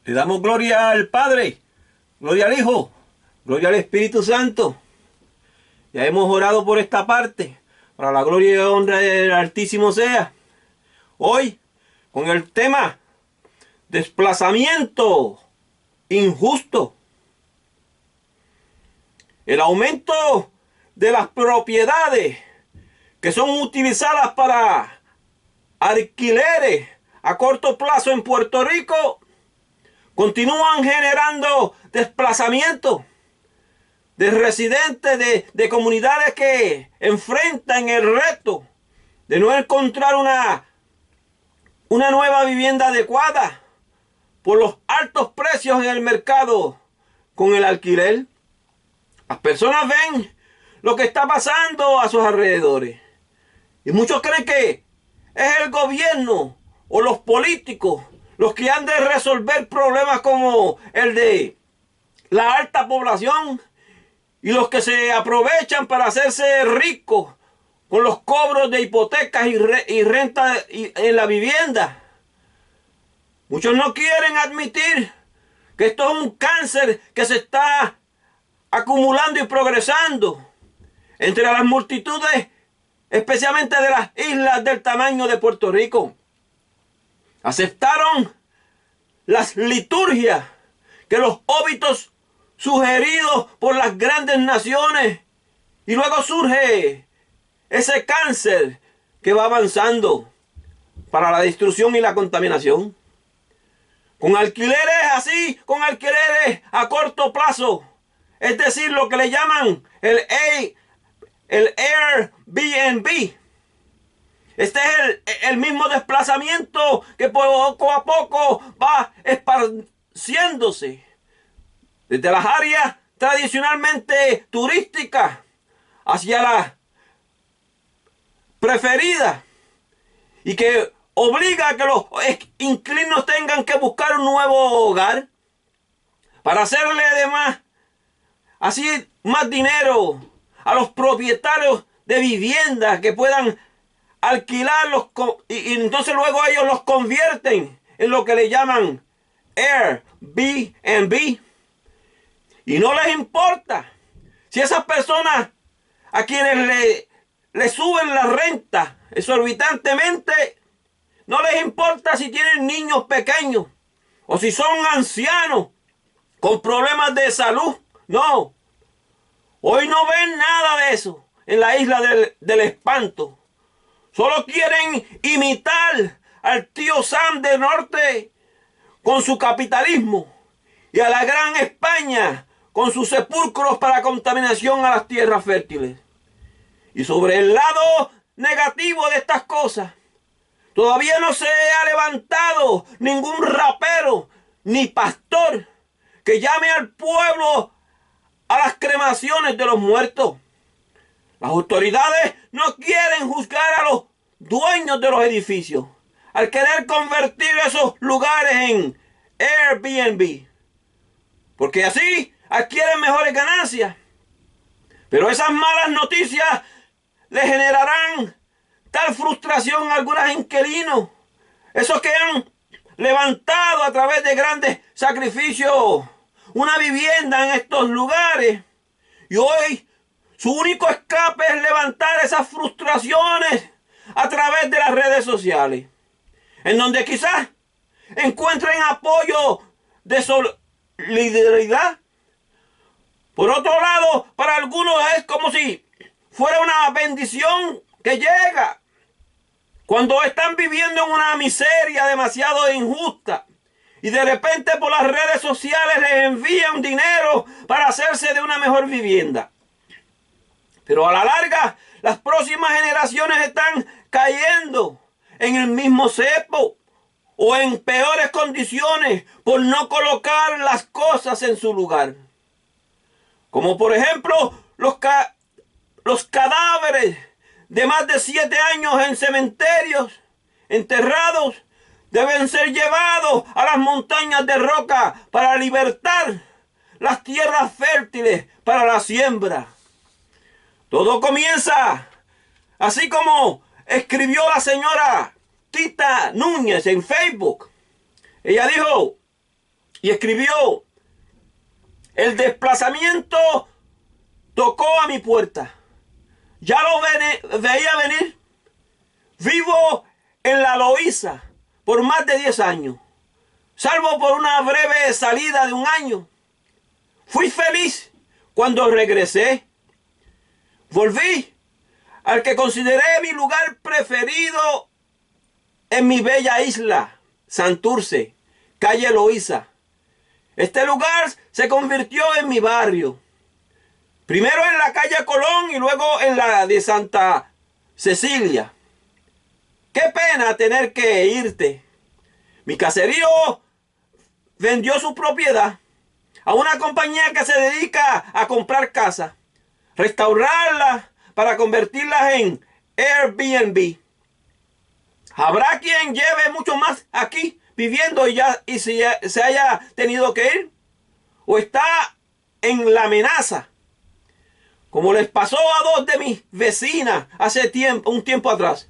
Le damos gloria al Padre, gloria al Hijo, gloria al Espíritu Santo. Ya hemos orado por esta parte, para la gloria y honra del Altísimo sea. Hoy, con el tema desplazamiento injusto. El aumento de las propiedades que son utilizadas para alquileres a corto plazo en Puerto Rico continúan generando desplazamiento de residentes de comunidades que enfrentan el reto de no encontrar una nueva vivienda adecuada por los altos precios en el mercado con el alquiler. Las personas ven lo que está pasando a sus alrededores y muchos creen que es el gobierno o los políticos los que han de resolver problemas como el de la alta población y los que se aprovechan para hacerse ricos con los cobros de hipotecas y renta en la vivienda. Muchos no quieren admitir que esto es un cáncer que se está acumulando y progresando entre las multitudes, especialmente de las islas del tamaño de Puerto Rico. Aceptaron las liturgias que los óbitos sugeridos por las grandes naciones y luego surge ese cáncer que va avanzando para la destrucción y la contaminación. Con alquileres así, con alquileres a corto plazo, es decir, lo que le llaman el Airbnb. Este es el mismo desplazamiento que poco a poco va esparciéndose desde las áreas tradicionalmente turísticas hacia las preferidas y que obliga a que los inquilinos tengan que buscar un nuevo hogar para hacerle además así más dinero a los propietarios de viviendas que puedan alquilarlos y entonces luego ellos los convierten en lo que le llaman Airbnb. Y no les importa si esas personas a quienes le suben la renta exorbitantemente, no les importa si tienen niños pequeños o si son ancianos con problemas de salud. No. Hoy no ven nada de eso en la isla del espanto. Solo quieren imitar al tío Sam del norte con su capitalismo y a la gran España con sus sepulcros para contaminación a las tierras fértiles. Y sobre el lado negativo de estas cosas, todavía no se ha levantado ningún rapero ni pastor que llame al pueblo a las cremaciones de los muertos. Las autoridades no quieren juzgar a los dueños de los edificios al querer convertir esos lugares en Airbnb, porque así adquieren mejores ganancias. Pero esas malas noticias le generarán tal frustración a algunos inquilinos, esos que han levantado a través de grandes sacrificios una vivienda en estos lugares, y hoy su único escape es levantar esas frustraciones a través de las redes sociales, en donde quizás encuentren apoyo de solidaridad. Por otro lado, para algunos es como si fuera una bendición que llega cuando están viviendo en una miseria demasiado injusta y de repente por las redes sociales les envían dinero para hacerse de una mejor vivienda. Pero a la larga, las próximas generaciones están cayendo en el mismo cepo o en peores condiciones por no colocar las cosas en su lugar. Como por ejemplo, los cadáveres de más de 7 años en cementerios, enterrados, deben ser llevados a las montañas de roca para libertar las tierras fértiles para la siembra. Todo comienza así como escribió la señora Tita Núñez en Facebook. Ella dijo: Y escribió: el desplazamiento tocó a mi puerta. Ya lo veía venir. Vivo en la Loíza por más de 10 años, salvo por una breve salida de un año. Fui feliz cuando regresé. Volví al que consideré mi lugar preferido en mi bella isla, Santurce, calle Loíza. Este lugar se convirtió en mi barrio. Primero en la calle Colón y luego en la de Santa Cecilia. Qué pena tener que irte. Mi caserío vendió su propiedad a una compañía que se dedica a comprar casas, restaurarlas para convertirlas en Airbnb. Habrá quien lleve mucho más aquí viviendo y se haya tenido que ir, o está en la amenaza, como les pasó a dos de mis vecinas hace un tiempo atrás.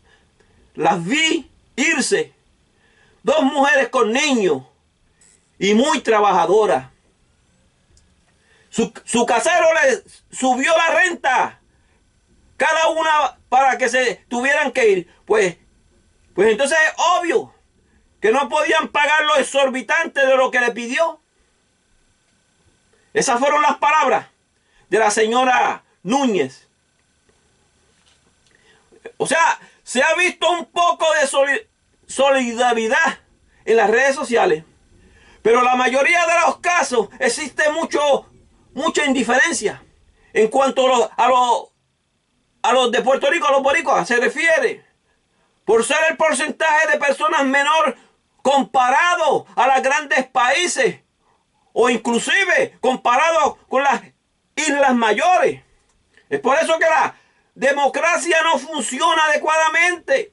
Las vi irse, dos mujeres con niños y muy trabajadoras. Su casero les subió la renta, cada una, para que se tuvieran que ir. Pues entonces es obvio que no podían pagar lo exorbitante de lo que le pidió. Esas fueron las palabras de la señora Núñez. O sea, se ha visto un poco de solidaridad en las redes sociales, pero la mayoría de los casos existe mucha indiferencia en cuanto a los de Puerto Rico, a los boricuas se refiere, por ser el porcentaje de personas menor comparado a los grandes países o inclusive comparado con las islas mayores. Es por eso que la democracia no funciona adecuadamente,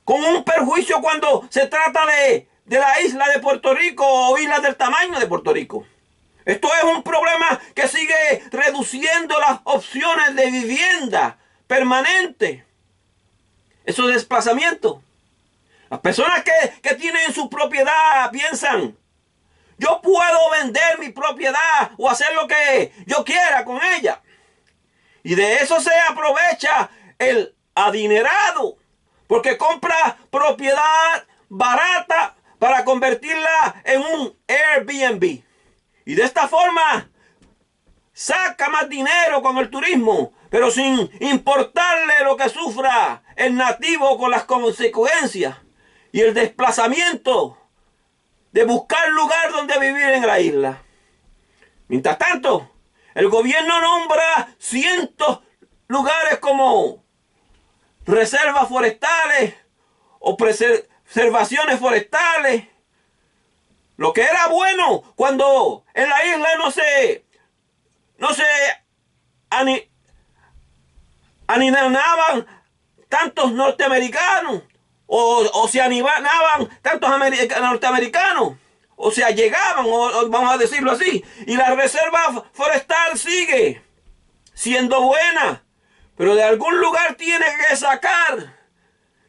con un perjuicio cuando se trata de la isla de Puerto Rico o islas del tamaño de Puerto Rico. Esto es un problema que sigue reduciendo las opciones de vivienda permanente. Esos desplazamientos. Las personas que tienen su propiedad piensan: yo puedo vender mi propiedad o hacer lo que yo quiera con ella. Y de eso se aprovecha el adinerado, porque compra propiedad barata para convertirla en un Airbnb. Y de esta forma saca más dinero con el turismo, pero sin importarle lo que sufra el nativo con las consecuencias y el desplazamiento de buscar lugar donde vivir en la isla. Mientras tanto, el gobierno nombra cientos lugares como reservas forestales o preservaciones forestales. Lo que era bueno cuando en la isla no se aninaban tantos norteamericanos o se animaban tantos norteamericanos, o sea, llegaban, o vamos a decirlo así, y la reserva forestal sigue siendo buena, pero de algún lugar tiene que sacar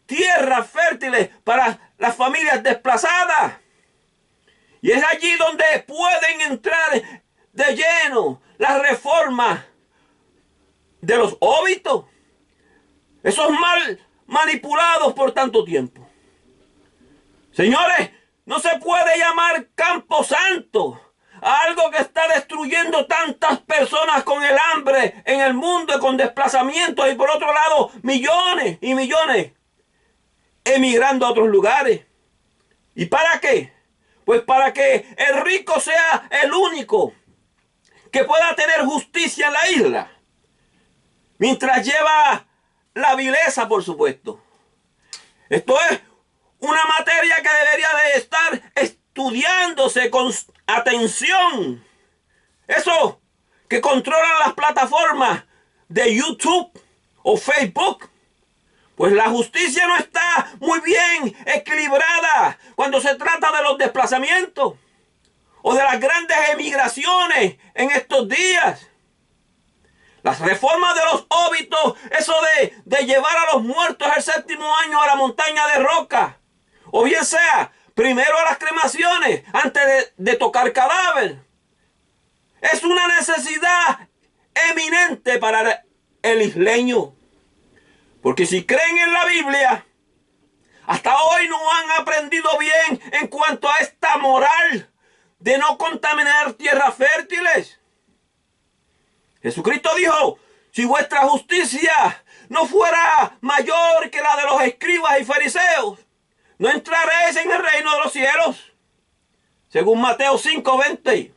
tierras fértiles para las familias desplazadas. Y es allí donde pueden entrar de lleno las reformas de los óbitos, esos mal manipulados por tanto tiempo. Señores, no se puede llamar Camposanto a algo que está destruyendo tantas personas con el hambre en el mundo y con desplazamientos, y por otro lado millones y millones emigrando a otros lugares. ¿Y para qué? Pues para que el rico sea el único que pueda tener justicia en la isla, mientras lleva la vileza, por supuesto. Esto es una materia que debería de estar estudiándose con atención. Eso que controlan las plataformas de YouTube o Facebook. Pues la justicia no está muy bien equilibrada cuando se trata de los desplazamientos o de las grandes emigraciones en estos días. Las reformas de los óbitos, eso de llevar a los muertos el séptimo año a la montaña de roca, o bien sea primero a las cremaciones antes de tocar cadáver. Es una necesidad eminente para el isleño. Porque si creen en la Biblia, hasta hoy no han aprendido bien en cuanto a esta moral de no contaminar tierras fértiles. Jesucristo dijo, si vuestra justicia no fuera mayor que la de los escribas y fariseos, no entraréis en el reino de los cielos. Según Mateo 5:20.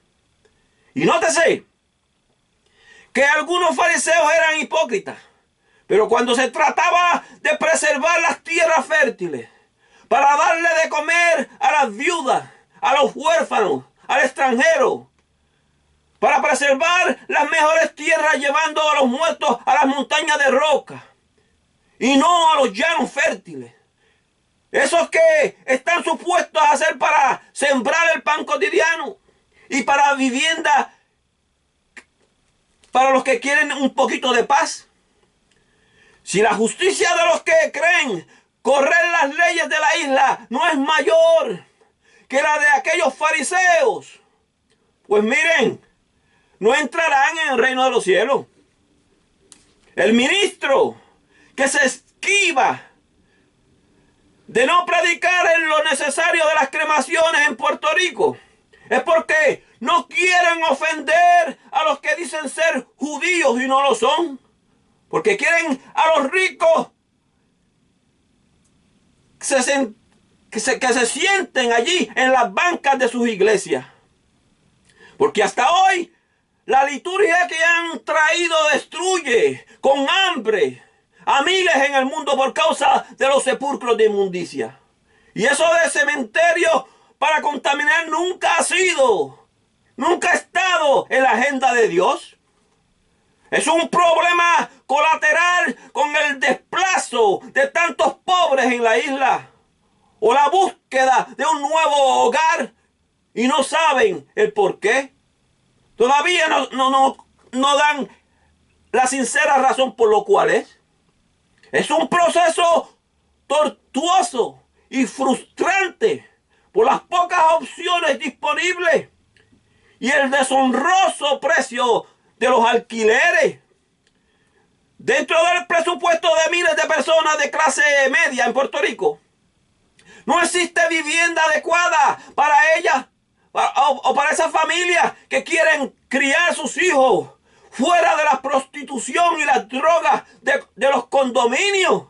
Y nótese que algunos fariseos eran hipócritas, pero cuando se trataba de preservar las tierras fértiles, para darle de comer a las viudas, a los huérfanos, al extranjero, para preservar las mejores tierras llevando a los muertos a las montañas de roca y no a los llanos fértiles. Esos que están supuestos a ser para sembrar el pan cotidiano y para vivienda para los que quieren un poquito de paz. Si la justicia de los que creen correr las leyes de la isla no es mayor que la de aquellos fariseos, pues miren, no entrarán en el reino de los cielos. El ministro que se esquiva de no predicar en lo necesario de las cremaciones en Puerto Rico es porque no quieren ofender a los que dicen ser judíos y no lo son. Porque quieren a los ricos que se sienten allí en las bancas de sus iglesias. Porque hasta hoy la liturgia que han traído destruye con hambre a miles en el mundo por causa de los sepulcros de inmundicia. Y eso de cementerio para contaminar nunca ha estado en la agenda de Dios. Es un problema colateral con el desplazo de tantos pobres en la isla o la búsqueda de un nuevo hogar y no saben el por qué. Todavía no dan la sincera razón por lo cual es. Es un proceso tortuoso y frustrante por las pocas opciones disponibles y el deshonroso precio de los alquileres. Dentro del presupuesto de miles de personas de clase media en Puerto Rico, no existe vivienda adecuada para ellas o para esas familias que quieren criar sus hijos fuera de la prostitución y las drogas de los condominios.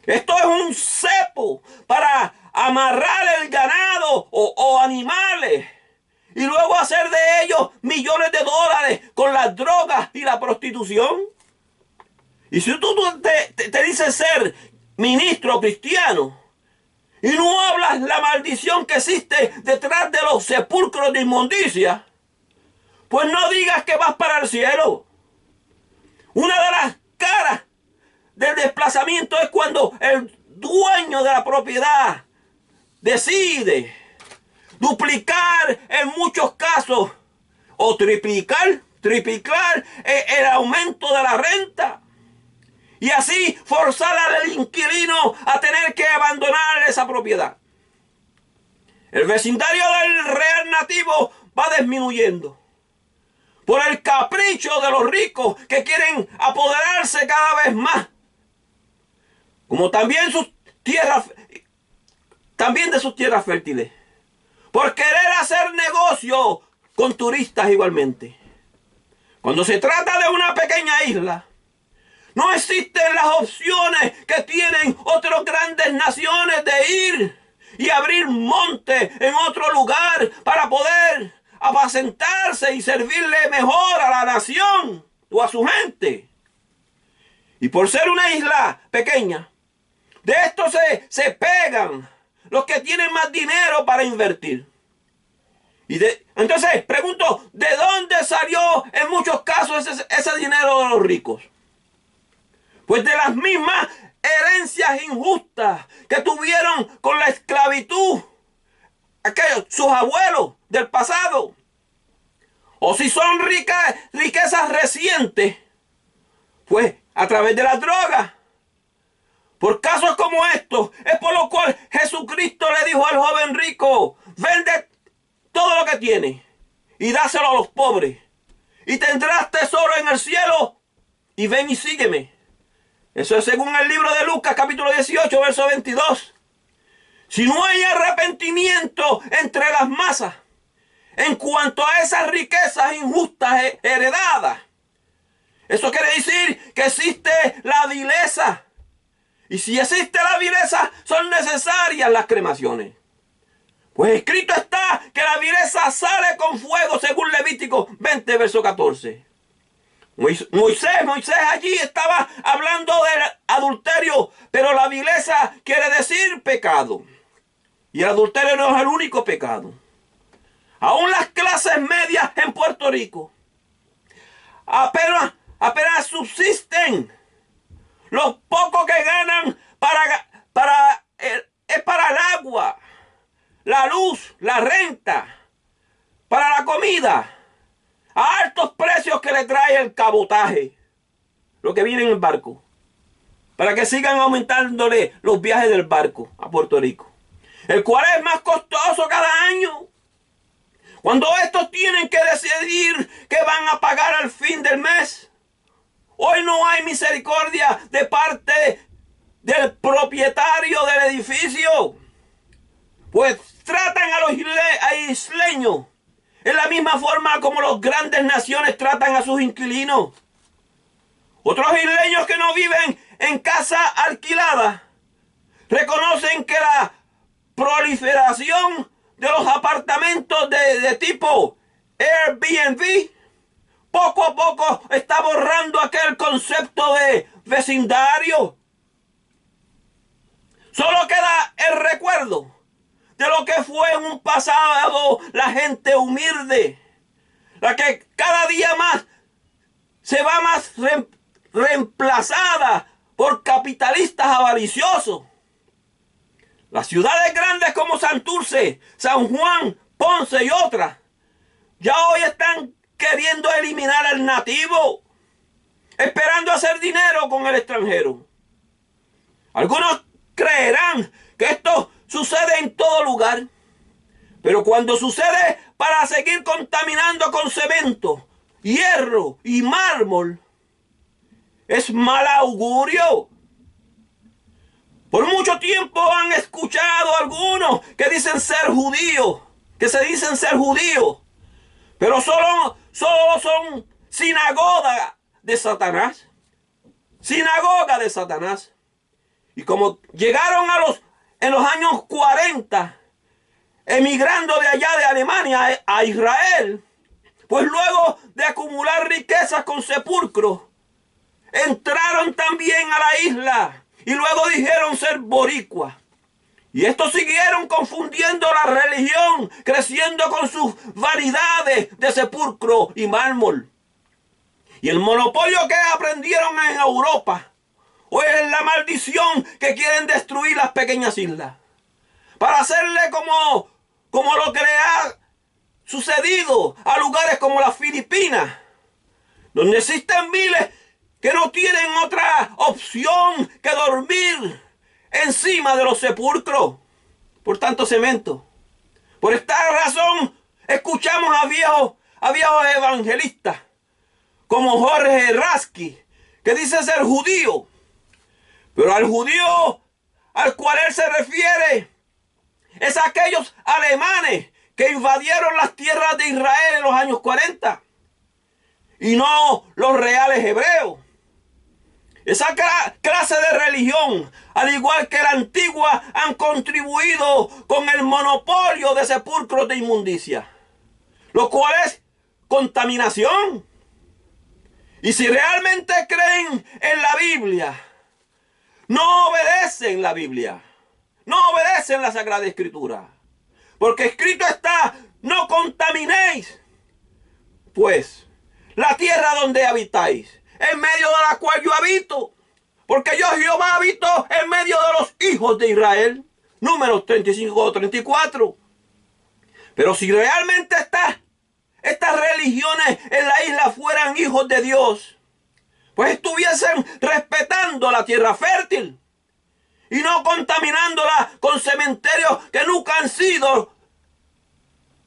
Esto es un cepo para amarrar el ganado o animales y luego hacer de ellos millones de dólares con las drogas y la prostitución. Y si tú te dices ser ministro cristiano y no hablas la maldición que existe detrás de los sepulcros de inmundicia, pues no digas que vas para el cielo. Una de las caras del desplazamiento es cuando el dueño de la propiedad decide duplicar en muchos casos o triplicar el aumento de la renta y así forzar al inquilino a tener que abandonar esa propiedad. El vecindario del Real Nativo va disminuyendo por el capricho de los ricos que quieren apoderarse cada vez más, como también de sus tierras fértiles, por querer hacer negocio con turistas igualmente. Cuando se trata de una pequeña isla, no existen las opciones que tienen otras grandes naciones de ir y abrir monte en otro lugar para poder apacentarse y servirle mejor a la nación o a su gente. Y por ser una isla pequeña, de esto se pegan los que tienen más dinero para invertir. Entonces, pregunto, ¿de dónde salió en muchos casos ese dinero de los ricos? Pues de las mismas herencias injustas que tuvieron con la esclavitud sus abuelos del pasado. O si son riquezas recientes, pues a través de las drogas. Por casos como estos, es por lo cual Jesucristo le dijo al joven rico: vende todo lo que tiene y dáselo a los pobres, y tendrás tesoro en el cielo, y ven y sígueme. Eso es según el libro de Lucas, capítulo 18, verso 22. Si no hay arrepentimiento entre las masas en cuanto a esas riquezas injustas heredadas, eso quiere decir que existe la vileza. Y si existe la vileza, son necesarias las cremaciones. Pues escrito está que la vileza sale con fuego, según Levítico 20, verso 14. Moisés allí estaba hablando del adulterio, pero la vileza quiere decir pecado. Y el adulterio no es el único pecado. Aún las clases medias en Puerto Rico apenas subsisten. Los pocos que ganan es para el agua, la luz, la renta, para la comida, a altos precios que le trae el cabotaje, lo que viene en el barco, para que sigan aumentándole los viajes del barco a Puerto Rico, el cual es más costoso cada año. Cuando estos tienen que decidir qué van a pagar al fin del mes, hoy no hay misericordia de parte del propietario del edificio, pues tratan a los isleños en la misma forma como las grandes naciones tratan a sus inquilinos. Otros isleños que no viven en casa alquilada reconocen que la proliferación de los apartamentos de tipo Airbnb poco a poco está borrando aquel concepto de vecindario. Solo queda el recuerdo de lo que fue en un pasado la gente humilde, la que cada día más se va más reemplazada por capitalistas avariciosos. Las ciudades grandes como Santurce, San Juan, Ponce y otras ya hoy están queriendo eliminar al nativo, esperando hacer dinero con el extranjero. Algunos creerán que esto sucede en todo lugar, pero cuando sucede para seguir contaminando con cemento, hierro y mármol, es mal augurio. Por mucho tiempo han escuchado algunos que dicen ser judíos, que se dicen ser judíos, pero solo son sinagoga de Satanás. Sinagoga de Satanás. Y como llegaron en los años 40, emigrando de allá de Alemania a Israel, pues luego de acumular riquezas con sepulcros, entraron también a la isla y luego dijeron ser boricuas. Y estos siguieron confundiendo la religión, creciendo con sus variedades de sepulcro y mármol. Y el monopolio que aprendieron en Europa, o es la maldición que quieren destruir las pequeñas islas, para hacerle como lo que le ha sucedido a lugares como las Filipinas, donde existen miles que no tienen otra opción que dormir encima de los sepulcros por tanto cemento. Por esta razón escuchamos a viejos evangelistas como Jorge Rasky, que dice ser judío, pero al judío al cual él se refiere es a aquellos alemanes que invadieron las tierras de Israel en los años 40 y no los reales hebreos. Esa clase de religión, al igual que la antigua, han contribuido con el monopolio de sepulcros de inmundicia, lo cual es contaminación. Y si realmente creen en la Biblia, no obedecen la Biblia, no obedecen la Sagrada Escritura, porque escrito está: no contaminéis pues la tierra donde habitáis, en medio de la cual yo habito, porque yo Jehová habito en medio de los hijos de Israel. Números 35-34. Pero si realmente estas religiones en la isla fueran hijos de Dios, pues estuviesen respetando la tierra fértil y no contaminándola con cementerios que nunca han sido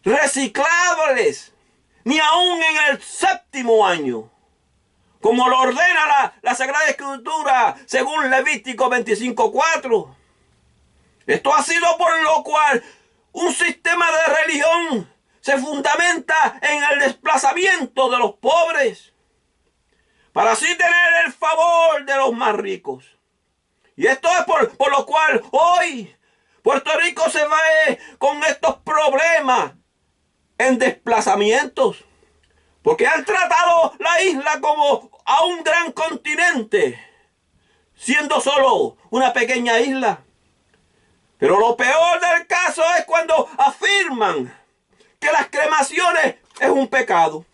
reciclables, ni aún en el 7º año, como lo ordena la Sagrada Escritura según Levítico 25:4. Esto ha sido por lo cual un sistema de religión se fundamenta en el desplazamiento de los pobres, para así tener el favor de los más ricos. Y esto es por lo cual hoy Puerto Rico se ve con estos problemas en desplazamientos, porque han tratado la isla como a un gran continente, siendo solo una pequeña isla. Pero lo peor del caso es cuando afirman que las cremaciones es un pecado.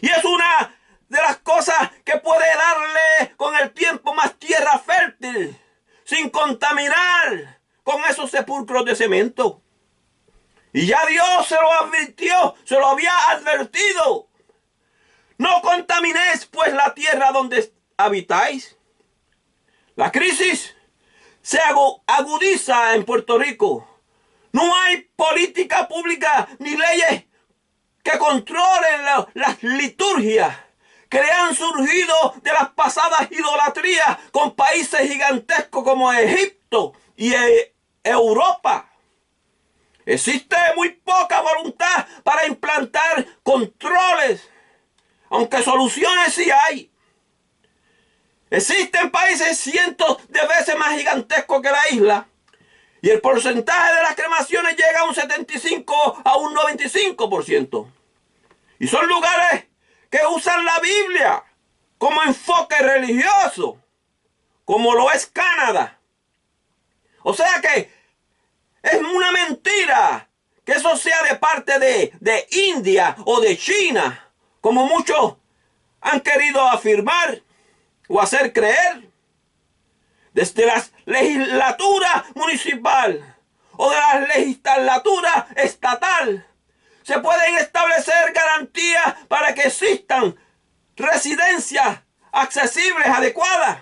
Y es una de las cosas que puede darle con el tiempo más tierra fértil, sin contaminar con esos sepulcros de cemento. Y ya Dios se lo advirtió, se lo había advertido. No contaminéis pues la tierra donde habitáis. La crisis se agudiza en Puerto Rico. No hay política pública ni leyes que controlen las liturgias que le han surgido de las pasadas idolatrías con países gigantescos como Egipto y Europa. Existe muy poca voluntad para implantar controles, aunque soluciones sí hay. Existen países cientos de veces más gigantescos que la isla, y el porcentaje de las cremaciones llega a un 75 a un 95%. Y son lugares que usan la Biblia como enfoque religioso, como lo es Canadá. O sea que es una mentira que eso sea de parte de India o de China, como muchos han querido afirmar o hacer creer. Desde la legislatura municipal o de la legislatura estatal se pueden establecer garantías para que existan residencias accesibles, adecuadas,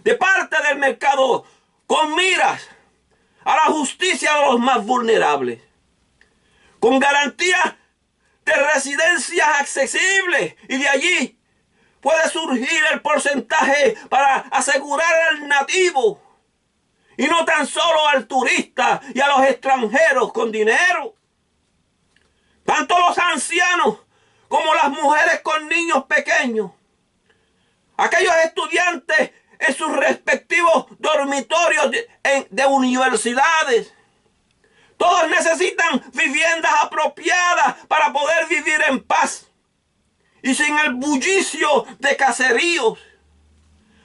de parte del mercado, con miras a la justicia de los más vulnerables, con garantías de residencias accesibles, y de allí puede surgir el porcentaje para asegurar al nativo y no tan solo al turista y a los extranjeros con dinero. Tanto los ancianos como las mujeres con niños pequeños, aquellos estudiantes en sus respectivos dormitorios de universidades, todos necesitan viviendas apropiadas para poder vivir en paz y sin el bullicio de caseríos,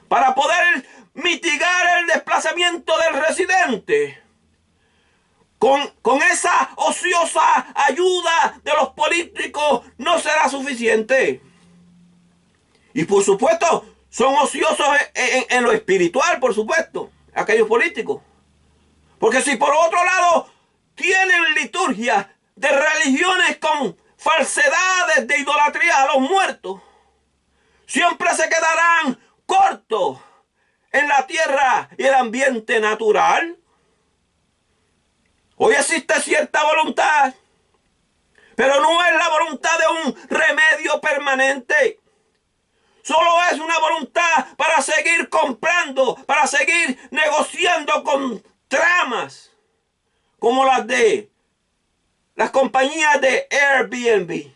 para poder mitigar el desplazamiento del residente. Con esa ociosa ayuda de los políticos no será suficiente. Y por supuesto, son ociosos en lo espiritual, por supuesto, aquellos políticos. Porque si por otro lado tienen liturgia de religiones con falsedades de idolatría a los muertos, siempre se quedarán cortos en la tierra y el ambiente natural. Hoy existe cierta voluntad, pero no es la voluntad de un remedio permanente. Solo es una voluntad para seguir comprando, para seguir negociando con tramas como las de las compañías de Airbnb.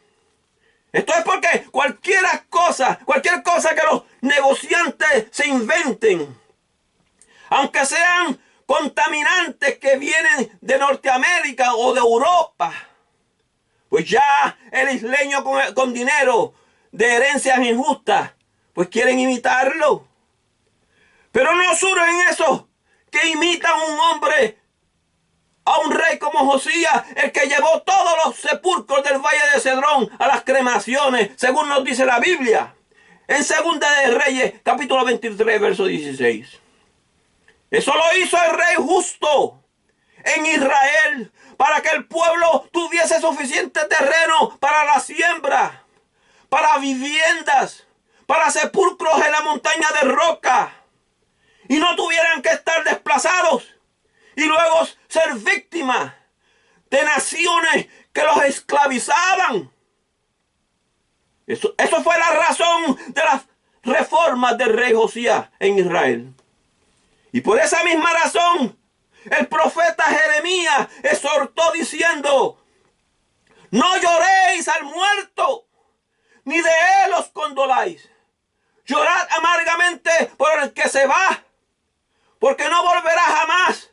Esto es porque cualquier cosa que los negociantes se inventen, aunque sean contaminantes que vienen de Norteamérica o de Europa, pues ya el isleño con dinero de herencias injustas, pues quieren imitarlo. Pero no surgen esos que imitan a un hombre, a un rey como Josías, el que llevó todos los sepulcros del Valle de Cedrón a las cremaciones, según nos dice la Biblia, en Segunda de Reyes, capítulo 23, verso 16. Eso lo hizo el rey justo en Israel, para que el pueblo tuviese suficiente terreno para la siembra, para viviendas, para sepulcros en la montaña de roca. y no tuvieran que estar desplazados y luego ser víctimas de naciones que los esclavizaban. Eso fue la razón de las reformas del rey Josías en Israel. Y por esa misma razón, el profeta Jeremías exhortó diciendo: no lloréis al muerto, ni de él os condoláis. Llorad amargamente por el que se va, porque no volverá jamás,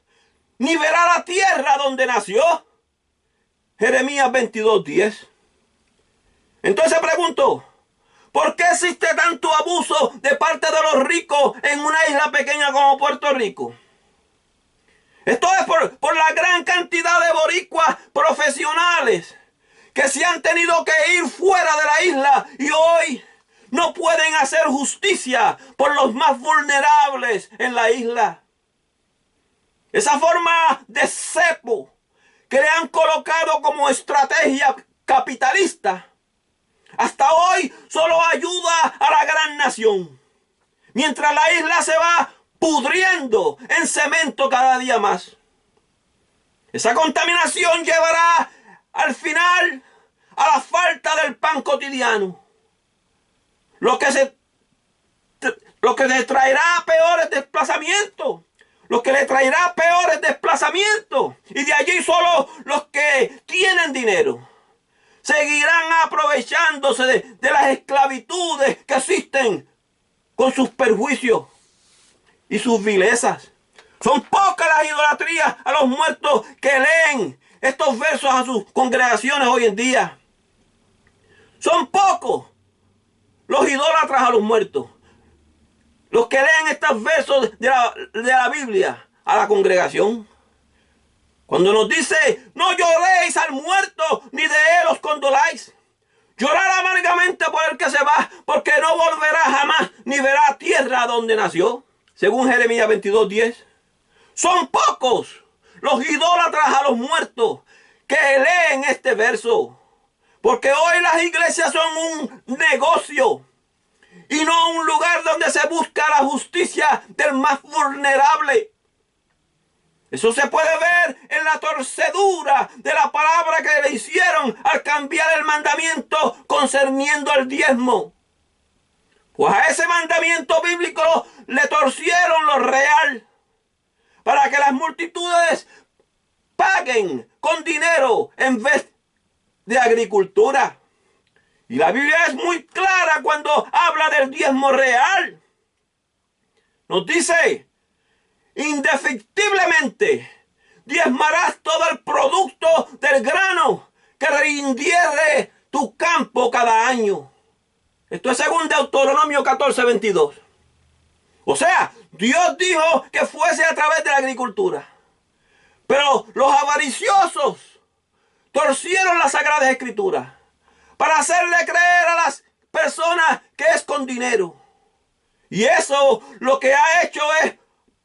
ni verá la tierra donde nació. Jeremías 22:10. Entonces pregunto, ¿por qué existe tanto abuso de parte de los ricos en una isla pequeña como Puerto Rico? Esto es por la gran cantidad de boricuas profesionales que se han tenido que ir fuera de la isla y hoy no pueden hacer justicia por los más vulnerables en la isla. Esa forma de cepo que le han colocado como estrategia capitalista hasta hoy solo ayuda a la gran nación, mientras la isla se va pudriendo en cemento cada día más. Esa contaminación llevará al final a la falta del pan cotidiano, lo que le traerá peores desplazamientos, y de allí solo los que tienen dinero seguirán aprovechándose de las esclavitudes que existen con sus perjuicios y sus vilezas. Son pocas las idolatrías a los muertos que leen estos versos a sus congregaciones hoy en día. Son pocos los idólatras a los muertos, los que leen estos versos de la Biblia a la congregación. Cuando nos dice, no lloréis al muerto, ni de él os condoláis. Llorar amargamente por el que se va, porque no volverá jamás, ni verá tierra donde nació. Según Jeremías 22:10. Son pocos los idólatras a los muertos que leen este verso, porque hoy las iglesias son un negocio y no un lugar donde se busca la justicia del más vulnerable. Eso se puede ver en la torcedura de la palabra que le hicieron al cambiar el mandamiento concerniendo el diezmo. Pues a ese mandamiento bíblico le torcieron lo real para que las multitudes paguen con dinero en vez de agricultura. Y la Biblia es muy clara cuando habla del diezmo real. Nos dice: indefectiblemente diezmarás todo el producto del grano que rindiere tu campo cada año. Esto es según Deuteronomio 14:22. O sea, Dios dijo que fuese a través de la agricultura. Pero los avariciosos torcieron las Sagradas Escrituras para hacerle creer a las personas que es con dinero. Y eso lo que ha hecho es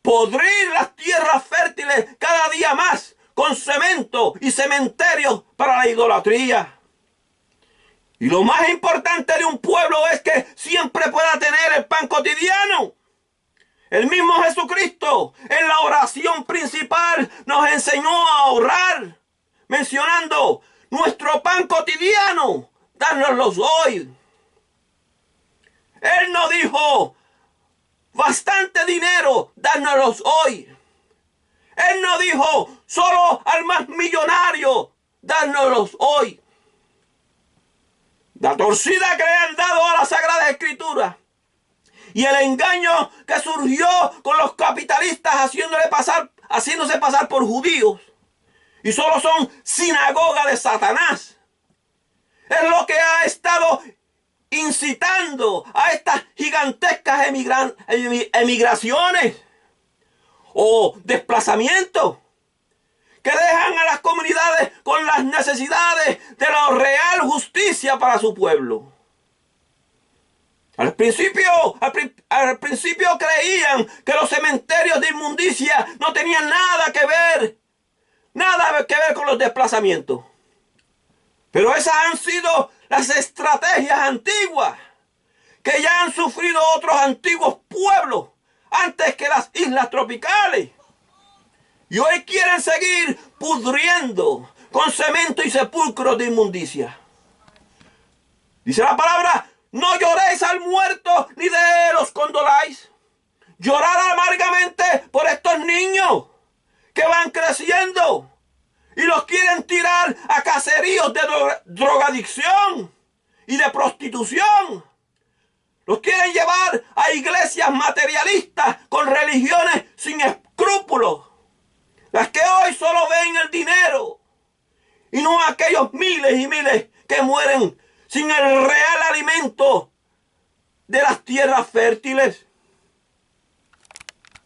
podrir las tierras fértiles cada día más con cemento y cementerios para la idolatría. Y lo más importante de un pueblo es que siempre pueda tener el pan cotidiano. El mismo Jesucristo en la oración principal nos enseñó a orar, mencionando: nuestro pan cotidiano, dánoslos hoy. Él no dijo: bastante dinero, dánoslos hoy. Él no dijo: solo al más millonario, dánoslos hoy. La torcida que le han dado a la Sagrada Escritura y el engaño que surgió con los capitalistas haciéndose pasar por judíos y solo son sinagoga de Satanás, es lo que ha estado incitando a estas gigantescas emigraciones o desplazamientos que dejan a las comunidades con las necesidades de la real justicia para su pueblo. Al principio creían que los cementerios de inmundicia no tenían nada que ver con los desplazamientos. Pero esas han sido las estrategias antiguas que ya han sufrido otros antiguos pueblos antes que las islas tropicales. Y hoy quieren seguir pudriendo con cemento y sepulcros de inmundicia. Dice la palabra, no lloréis al muerto ni de él os condoláis. Llorar amargamente por estos niños que van creciendo y los quieren tirar a caseríos de drogadicción y de prostitución. Los quieren llevar a iglesias materialistas con religiones sin escrúpulos. Las que hoy solo ven el dinero y no aquellos miles y miles que mueren sin el real alimento de las tierras fértiles.